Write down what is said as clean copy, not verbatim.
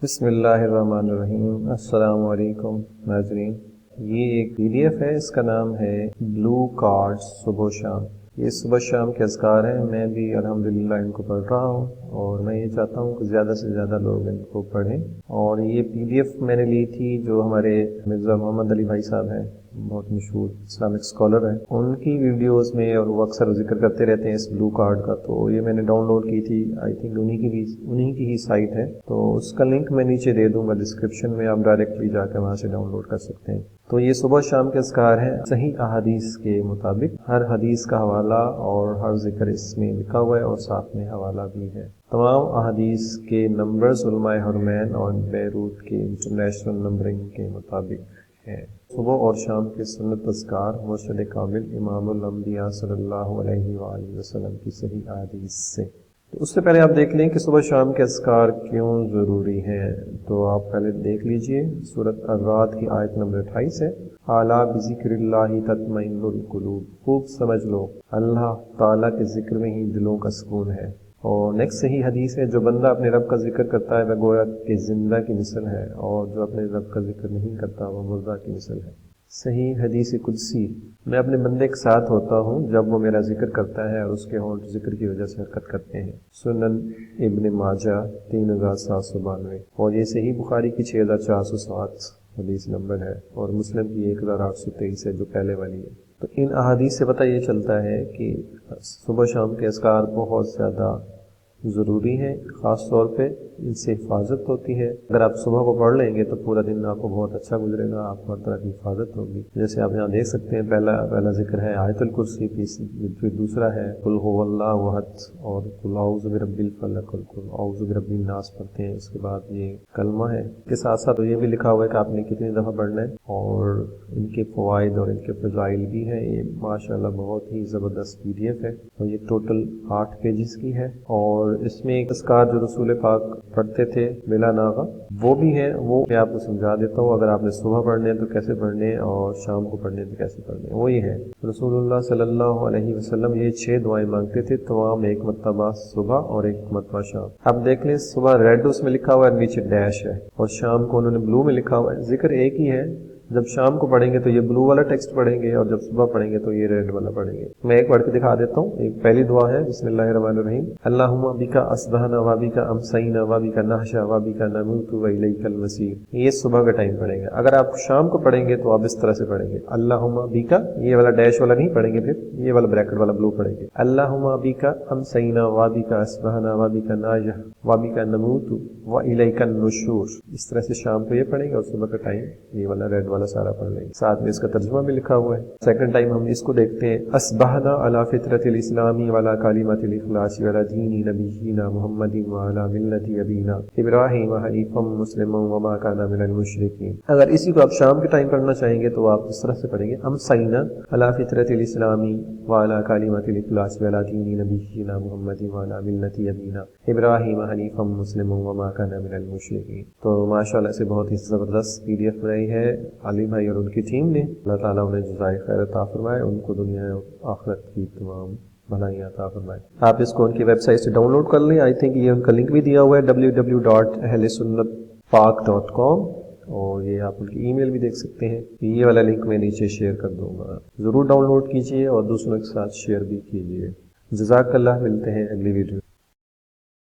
بسم اللہ الرحمن الرحیم۔ السلام علیکم ناظرین، یہ ایک PDF ہے، اس کا نام ہے بلو کارڈ صبح و شام۔ یہ صبح شام کے اذکار ہیں، میں بھی الحمدللہ ان کو پڑھ رہا ہوں اور میں یہ چاہتا ہوں کہ زیادہ سے زیادہ لوگ ان کو پڑھیں۔ اور یہ PDF میں نے لی تھی جو ہمارے مرزا محمد علی بھائی صاحب ہیں، بہت مشہور اسلامک اسکالر ہیں، ان کی ویڈیوز میں، اور وہ اکثر ذکر کرتے رہتے ہیں اس بلو کارڈ کا، تو یہ میں نے ڈاؤن لوڈ کی تھی۔ آئی تھنک انہی کی ہی سائٹ ہے، تو اس کا لنک میں نیچے دے دوں گا ڈسکرپشن میں، آپ ڈائریکٹلی جا کے وہاں سے ڈاؤن لوڈ کر سکتے ہیں۔ تو یہ صبح شام کے اذکار ہیں صحیح احادیث کے مطابق، ہر حدیث کا حوالہ اور ہر ذکر اس میں لکھا ہوا ہے اور ساتھ میں حوالہ بھی ہے۔ تمام احادیث کے نمبرز علماء حرمین اور بیروت کے انٹرنیشنل نمبرنگ کے مطابق ہے۔ صبح اور شام کے سنت اذکار مرشد کامل امام الانبیاء صلی اللہ علیہ وآلہ وسلم کی صحیح احادیث سے۔ تو اس سے پہلے آپ دیکھ لیں کہ صبح شام کے اذکار کیوں ضروری ہیں، تو آپ پہلے دیکھ لیجئے سورۃ الرعد کی آیت نمبر 28 ہے، اعلیٰ بذکر اللہ تطمئن القلوب، خوب سمجھ لو اللہ تعالیٰ کے ذکر میں ہی دلوں کا سکون ہے۔ اور نیکسٹ صحیح حدیث ہے، جو بندہ اپنے رب کا ذکر کرتا ہے وہ گویا کہ زندہ کی مثل ہے، اور جو اپنے رب کا ذکر نہیں کرتا وہ مردہ کی مثل ہے۔ صحیح حدیث قدسی، میں اپنے بندے کے ساتھ ہوتا ہوں جب وہ میرا ذکر کرتا ہے اور اس کے ہونٹ ذکر کی وجہ سے حرکت کرتے ہیں۔ سنن ابن ماجہ 3792، اور یہ صحیح بخاری کی 6407 حدیث نمبر ہے، اور مسلم کی 1823 ہے جو پہلے والی ہے۔ تو ان احادیث سے پتہ یہ چلتا ہے کہ صبح شام کے اذکار بہت زیادہ ضروری ہیں، خاص طور پہ ان سے حفاظت ہوتی ہے۔ اگر آپ صبح کو پڑھ لیں گے تو پورا دن آپ کو بہت اچھا گزرے گا، آپ کو ہر طرح کی حفاظت ہوگی۔ جیسے آپ یہاں دیکھ سکتے ہیں، پہلا ذکر ہے آیت الکرسی، پھر دوسرا ہے قل هو اللہ احد، اور قل اعوذ برب الفلق، اور قل اعوذ برب الناس پڑھتے ہیں۔ اس کے بعد یہ کلمہ ہے، اس کے ساتھ ساتھ یہ بھی لکھا ہوا ہے کہ آپ نے کتنی دفعہ پڑھنا ہے، اور ان کے فوائد اور ان کے فضائل بھی ہیں۔ یہ ماشاءاللہ بہت ہی زبردست PDF ہے، اور یہ ٹوٹل 8 پیجز کی ہے، اور اس میں ایک اذکار جو رسول پاک پڑھتے تھے بلا ناغہ وہ بھی ہے، وہ میں آپ کو سمجھا دیتا ہوں۔ اگر آپ نے صبح پڑھنے تو کیسے پڑھنے، اور شام کو پڑھنے تو کیسے پڑھنے، وہ یہ ہے۔ رسول اللہ صلی اللہ علیہ وسلم یہ 6 دعائیں مانگتے تھے، تمام ایک مرتبہ صبح اور ایک مرتبہ شام۔ اب دیکھ لیں، صبح ریڈ اس میں لکھا ہوا ہے، نیچے ڈیش ہے، اور شام کو انہوں نے بلو میں لکھا ہوا ہے۔ ذکر ایک ہی ہے، جب شام کو پڑھیں گے تو یہ بلو والا ٹیکسٹ پڑھیں گے، اور جب صبح پڑھیں گے تو یہ ریڈ والا پڑھیں گے۔ میں ایک پڑھ کے دکھا دیتا ہوں۔ ایک پہلی دعا ہے، بسم اللہ الرحمن الرحیم، اللہم بکا اصبحنا و بکا امسینا و بکا نحشا و بکا نموت و الیک المصیر۔ یہ صبح کا ٹائم پڑھیں گے۔ اگر آپ شام کو پڑھیں گے تو آپ اس طرح سے پڑھیں گے، اللہم بکا، یہ والا ڈیش والا نہیں پڑھیں گے، پھر یہ والا بریکٹ والا بلو پڑھیں گے، اللہم بکا امسینا و بکا اصبحنا و بکا نحشا و بکا نموت و الیک النشور۔ اس طرح سے شام کو یہ پڑھیں گے، اور صبح کا ٹائم یہ والا ریڈ والا سارا پڑھ لیں گے۔ ساتھ میں اس کا ترجمہ بھی لکھا ہوا ہے۔ سیکنڈ ٹائم ہم اس کو دیکھتے ہیں، اصبحنا علی فطرۃ الاسلام وعلی کلمۃ الاخلاص وعلی دین نبینا محمد وعلی ملت ابینا ابراہیم حنیفا مسلما وما کان من المشرکین۔ اگر اسی کو آپ شام کے ٹائم پڑھنا چاہیں گے تو آپ اس طرح سے پڑھیں گے، امسینا علی فطرۃ الاسلام وعلی کلمۃ الاخلاص وعلی دین نبینا محمد وعلی ملت ابینا ابراہیم حنیفا مسلما وما کان من المشرکین۔ تو ماشاءاللہ سے بہت ہی زبردست PDF بنائی ہے علی بھائی اور ان کی ٹیم نے۔ اللہ تعالیٰ انہیں جزائے خیر عطا فرمائے، ان کو دنیا اور آخرت کی تمام بھلائیاں عطا فرمائے۔ آپ اس کو ان کی ویب سائٹ سے ڈاؤن لوڈ کر لیں، آئی تھنک یہ ان کا لنک بھی دیا ہوا ہے www.ahlsunnatpak.com، اور یہ آپ ان کی ای میل بھی دیکھ سکتے ہیں۔ یہ والا لنک میں نیچے شیئر کر دوں گا، ضرور ڈاؤن لوڈ کیجیے اور دوسروں کے ساتھ شیئر بھی کیجیے۔ جزاک اللہ، ملتے ہیں اگلی ویڈیو۔